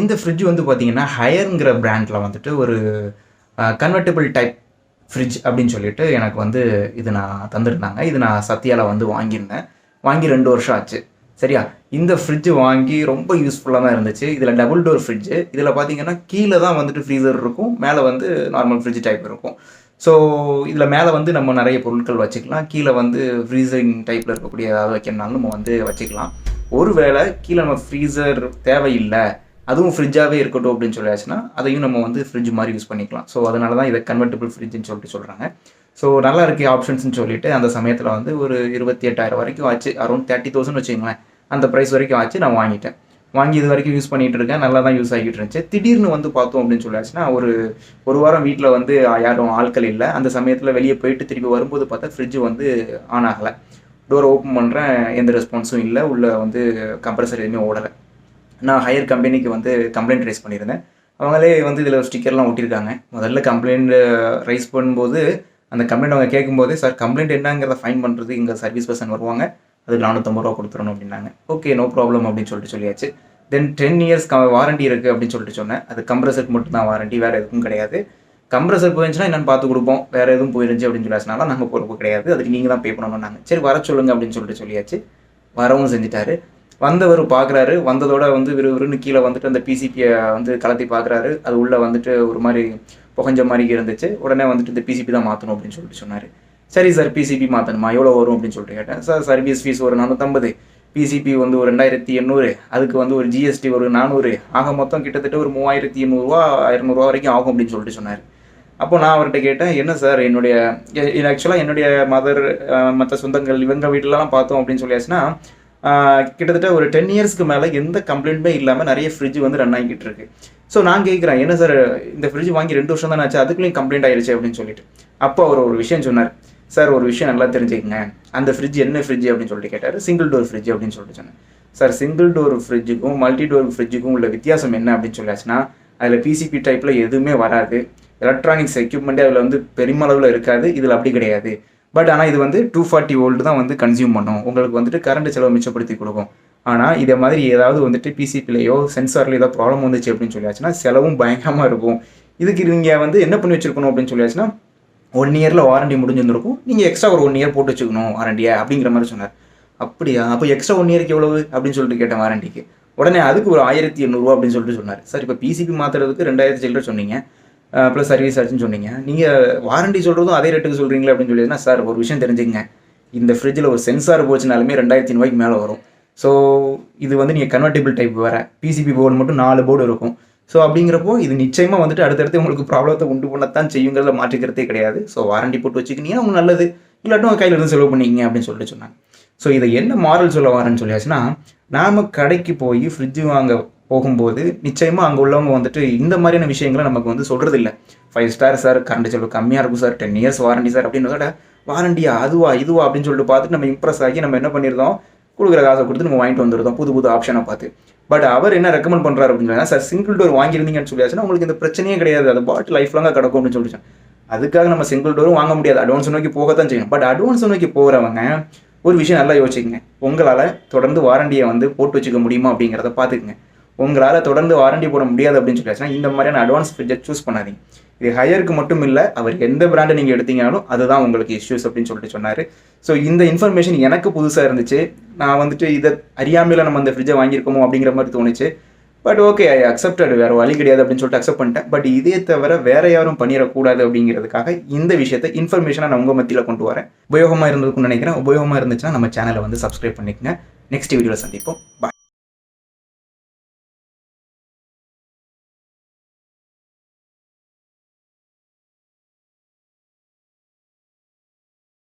இந்த ஃப்ரிட்ஜ் வந்து பார்த்தீங்கன்னா ஹையர்ங்கிற பிராண்டில் வந்துட்டு ஒரு கன்வெர்ட்டபிள் டைப் ஃப்ரிட்ஜ் அப்படின்னு சொல்லிட்டு எனக்கு வந்து இது நான் தந்துருந்தாங்க. இது நான் சத்யாவில் வந்து வாங்கியிருந்தேன். வாங்கி 2 வருஷம் ஆச்சு. சரியா? இந்த ஃப்ரிட்ஜ் வாங்கி ரொம்ப யூஸ்ஃபுல்லாக தான் இருந்துச்சு. இதில் டபுள் டோர் ஃப்ரிட்ஜு. இதில் பார்த்தீங்கன்னா கீழே தான் வந்துட்டு ஃப்ரீசர் இருக்கும், மேலே வந்து நார்மல் ஃப்ரிட்ஜ் டைப் இருக்கும். ஸோ இதில் மேலே வந்து நம்ம நிறைய பொருட்கள் வச்சுக்கலாம், கீழே வந்து ஃப்ரீசரிங் டைப்பில் இருக்கக்கூடிய ஏதாவது வைக்கணும்னாலும் நம்ம வந்து வச்சுக்கலாம். ஒருவேளை கீழே நம்ம ஃப்ரீசர் தேவையில்லை, அதுவும் ஃப்ரிட்ஜாகவே இருக்கட்டும் அப்படின்னு சொல்லியாச்சுன்னா அதையும் நம்ம வந்து ஃப்ரிட்ஜ் மாதிரி யூஸ் பண்ணிக்கலாம். ஸோ அதனால தான் இதை கன்வெர்ட்டபிள் ஃப்ரிட்ஜுன்னு சொல்லிட்டு சொல்கிறாங்க. ஸோ நல்லா இருக்கு ஆப்ஷன்ஸ்னு சொல்லிட்டு அந்த சமயத்தில் வந்து ஒரு 28,000 வரைக்கும் ஆச்சு, அரௌண்ட் 30,000 வச்சுங்களேன். அந்த ப்ரைஸ் வரைக்கும் ஆச்சு. நான் வாங்கிட்டேன். வாங்கி இது வரைக்கும் யூஸ் பண்ணிகிட்டு இருக்கேன். நல்லா தான் யூஸ் ஆகிட்டு இருந்துச்சு. திடீர்னு வந்து பார்த்தோம் அப்படின்னு சொல்லியாச்சுன்னா ஒரு வாரம் வீட்டில் வந்து யாரும் ஆட்கள் இல்லை. அந்த சமயத்தில் வெளியே போயிட்டு திருப்பி வரும்போது பார்த்தா ஃப்ரிட்ஜ் வந்து ஆன் ஆகலை. டோரை ஓப்பன் பண்ணுறேன், எந்த ரெஸ்பான்ஸும் இல்லை. உள்ளே வந்து கம்ப்ரஸர் எதுவுமே ஓடலை. நான் ஹையர் கம்பெனிக்கு வந்து கம்ப்ளைண்ட் ரைஸ் பண்ணியிருந்தேன். அவங்களே வந்து இதில் ஸ்டிக்கர்லாம் ஒட்டியிருக்காங்க. முதல்ல கம்ப்ளைண்ட் ரைஸ் பண்ணும்போது அந்த கம்ப்ளைண்ட் அவங்க கேட்கும்போது, சார் கம்ப்ளைண்ட் என்னங்கிறத ஃபைன் பண்ணுறது இங்கே சர்வீஸ் பர்சன் வருவாங்க, அதுக்கு 450 ரூபா கொடுத்துடணும் அப்படின்னாங்க. ஓகே, நோ ப்ராப்ளம் அப்படின்னு சொல்லியாச்சு. தென் 10 இயர்ஸ் வாரண்டி இருக்குது அப்படின்னு சொல்லிட்டு சொன்னேன். அது கம்ப்ரஸருக்கு மட்டும் தான் வாரண்டி, வேறு எதுவும் கிடையாது. கம்ப்ரஸர் போயிருந்துச்சுன்னா என்னென்னு பார்த்து கொடுப்போம், வேறு எதுவும் போயிருந்துச்சு அப்படின்னு சொல்லியாச்சுனால நாங்கள் பொறுப்பு கிடையாது, அதுக்கு நீங்கள் தான் பே பண்ணணும்னாங்க. சரி வர சொல்லுங்கள் அப்படின்னு சொல்லியாச்சு. வரவும் செஞ்சுட்டாரு. வந்தவர் பார்க்குறாரு. வந்ததோட வந்து விறுவிறுன்னு கீழே வந்துட்டு அந்த பிசிபியை வந்து கலத்தி பார்க்குறாரு. அது உள்ளே வந்துட்டு ஒரு மாதிரி புகஞ்ச மாதிரி இருந்துச்சு. உடனே வந்துட்டு இந்த பிசிபி தான் மாற்றணும் அப்படின்னு சொல்லிட்டு சொன்னார். சரி சார், பிசிபி மாற்றணுமா, எவ்வளோ வரும் அப்படின்னு சொல்லிட்டு கேட்டேன். சார் சர்வீஸ் ஃபீஸ் ஒரு 450, பிசிபி வந்து ஒரு 2,800, அதுக்கு வந்து ஒரு ஜிஎஸ்டி ஒரு 400, ஆக மொத்தம் கிட்டத்தட்ட ஒரு 3,800 200 வரைக்கும் ஆகும் அப்படின்னு சொல்லிட்டு சொன்னார். அப்போ நான் அவர்கிட்ட கேட்டேன், என்ன சார் ஆக்சுவலாக என்னுடைய மதர் மற்ற சொந்தங்கள் இவங்க வீட்டிலலாம் பார்த்தோம் அப்படின்னு சொல்லியாச்சுன்னா கிட்டத்தட்ட ஒரு 10 இயர்ஸ்க்கு மேலே எந்த கம்ப்ளைண்ட்டுமே இல்லாமல் நிறைய ஃப்ரிட்ஜ் வந்து ரன் ஆகிக்கிட்டு இருக்கு. ஸோ நான் கேட்குறேன், என்ன சார் இந்த ஃப்ரிட்ஜ் வாங்கி 2 வருஷம் தானே ஆச்சு, அதுக்குள்ளேயும் கம்ப்ளைண்ட் ஆயிடுச்சு அப்படின்னு சொல்லிட்டு. அப்போ அவர் ஒரு விஷயம் சொன்னார். சார் ஒரு விஷயம் நல்லா தெரிஞ்சுக்கங்க, அந்த ஃப்ரிட்ஜ் என்ன ஃப்ரிட்ஜ் அப்படின்னு சொல்லிட்டு கேட்டார். சிங்கிள் டோர் ஃப்ரிட்ஜ் அப்படின்னு சொல்லிட்டு சொன்னேன். சார் சிங்கிள் டோர் ஃப்ரிட்ஜுக்கும் மல்டி டோர் ஃப்ரிட்ஜுக்கும் உள்ள வித்தியாசம் என்ன அப்படின்னு சொல்லியாச்சுன்னா, அதில் பிசிபி டைப்பில் எதுவுமே வராது, எலக்ட்ரானிக்ஸ் எக்யூப்மெண்ட்டே அதில் வந்து பெருமளவில் இருக்காது. இதில் அப்படி கிடையாது. பட் ஆனால் இது வந்து 240 வோல்ட் தான் வந்து கன்சியூம் பண்ணும், உங்களுக்கு வந்துட்டு கரண்ட் செலவு மிச்சப்படுத்தி கொடுக்கும். ஆனால் இதே மாதிரி ஏதாவது வந்துட்டு பிசிபிலையோ சென்சார்லையோ ஏதாவது ப்ராப்ளம் வந்துச்சு அப்படின்னு சொல்லியாச்சுன்னா செலவும் பயங்கரமாக இருக்கும். இதுக்கு நீங்கள் வந்து என்ன பண்ணி வச்சுருக்கணும் அப்படின்னு சொல்லியாச்சுன்னா 1 இயரில் வாரண்டி முடிஞ்சிருந்திருக்கும், நீங்கள் எக்ஸ்ட்ரா ஒரு 1 இயர் போட்டு வச்சுக்கணும் வாரண்டியா அப்படிங்கிற மாதிரி சொன்னார். அப்படியா, அப்போ எக்ஸ்ட்ரா 1 இயருக்கு எவ்வளவு அப்படின்னு சொல்லிட்டு கேட்டேன் வாரண்டிக்கு. உடனே அதுக்கு ஒரு 1,800 அப்படின்னு சொல்லிட்டு சொன்னார். சார் இப்போ பிசிபி மாற்றுறதுக்கு 2,000 சில்லரை சொன்னீங்க, ப்ளஸ் சர்வீஸ் ஆச்சுன்னு சொன்னீங்க, நீங்கள் வாரண்டி சொல்கிறதும் அதே ரேட்டுக்கு சொல்கிறீங்களே அப்படின்னு சொல்லிடுனா, சார் ஒரு விஷயம் தெரிஞ்சுங்க, இந்த ஃப்ரிட்ஜில் ஒரு சென்சார் போச்சுனாலுமே 2,500 மேலே வரும். ஸோ இது வந்து நீங்கள் கன்வெர்ட்டிபிள் டைப் வேறு, பிசிபி போர்டு மட்டும் 4 போர்டு இருக்கும். ஸோ அப்படிங்கிறப்போ இது நிச்சயமாக வந்துட்டு அடுத்தடுத்து உங்களுக்கு ப்ராப்ளத்தை உண்டு பண்ணத்தான் செய்யுங்கிறத மாற்றிக்கிறதே கிடையாது. ஸோ வாரண்டி போட்டு வச்சுக்கினீங்கன்னா அவங்க நல்லது, இல்லாட்டும் கையில் இருந்து செலவு பண்ணிக்கிங்க அப்படின்னு சொல்லிட்டு சொன்னாங்க. ஸோ இதை என்ன மாரல் சொல்ல வரேன்னு சொல்லியாச்சுன்னா, நாம் கடைக்கு போய் ஃப்ரிட்ஜு வாங்க போகும்போது நிச்சயமாக அங்கே உள்ளவங்க வந்துட்டு இந்த மாதிரியான விஷயங்களை நமக்கு வந்து சொல்கிறது இல்லை. 5 ஸ்டார் சார், கரண்ட் செலவு கம்மியாக இருக்கும் சார், 10 இயர்ஸ் வாரண்டி சார் அப்படின்றத வாரண்டியா அதுவா இதுவா அப்படின்னு சொல்லிட்டு பார்த்துட்டு நம்ம இம்ப்ரெஸ் ஆகி நம்ம என்ன பண்ணியிருந்தோம், கொடுக்குற காசை கொடுத்து நம்ம வாங்கிட்டு வந்துருந்தோம் புது ஆப்ஷனை பார்த்து. பட் அவர் என்ன ரெக்கமெண்ட் பண்ணுறாரு அப்படின்னா, சார் சிங்கிள் டோர் வாங்கியிருந்தீங்கன்னு சொல்லியாச்சுன்னா உங்களுக்கு இந்த பிரச்சனையே கிடையாது, அது பாட்டு லைஃப் லாங்காக கிடக்கும் அப்படின்னு சொல்லிட்டு. அதுக்காக நம்ம சிங்கிள் டோரும் வாங்க முடியாது, அட்வான்ஸ் நோக்கி போகத்தான் செய்யணும். பட் அட்வான்ஸ் நோக்கி போகிறவங்க ஒரு விஷயம் நல்லா யோசிச்சுங்க, உங்களால் தொடர்ந்து வாரண்டியை வந்து போட்டு வச்சுக்க முடியுமா அப்படிங்கிறத பார்த்துக்குங்க. உங்களால் தொடர்ந்து வாரண்டி போட முடியாது அப்படின்னு சொல்லியாச்சுன்னா இந்த மாதிரியான அட்வான்ஸ் ஃப்ரிட்ஜை சூஸ் பண்ணாதீங்க. இது ஹையருக்கு மட்டும் இல்லை, அவர் எந்த பிராண்டை நீங்கள் எடுத்தீங்கனாலும் அதுதான் உங்களுக்கு இஷ்யூஸ் அப்படின்னு சொல்லிட்டு சொன்னார். ஸோ இந்த இன்ஃபர்மேஷன் எனக்கு புதுசாக இருந்துச்சு. நான் வந்துட்டு இதை அறியாமையில் நம்ம அந்த ஃப்ரிட்ஜை வாங்கியிருக்கோமோ அப்படிங்கிற மாதிரி தோணுச்சு. பட் ஓகே, ஐ அக்செப்டட், வேறு வழி கிடையாது அப்படின்னு சொல்லிட்டு அக்செப்ட் பண்ணிட்டேன். பட் இதே தவிர வேறு யாரும் பண்ணிடக்கூடாது அப்படிங்கிறதுக்காக இந்த விஷயத்தை இன்ஃபர்மேஷனாக நான் உங்கள் மத்தியில் கொண்டு வரேன். உபயோகமாக இருந்ததுக்குன்னு நினைக்கிறேன். உபயோகமாக இருந்துச்சுன்னா நம்ம சேனலை வந்து சப்ஸ்கிரைப் பண்ணிக்கங்க. நெக்ஸ்ட் வீடியோவில் சந்திப்போம். பாய்.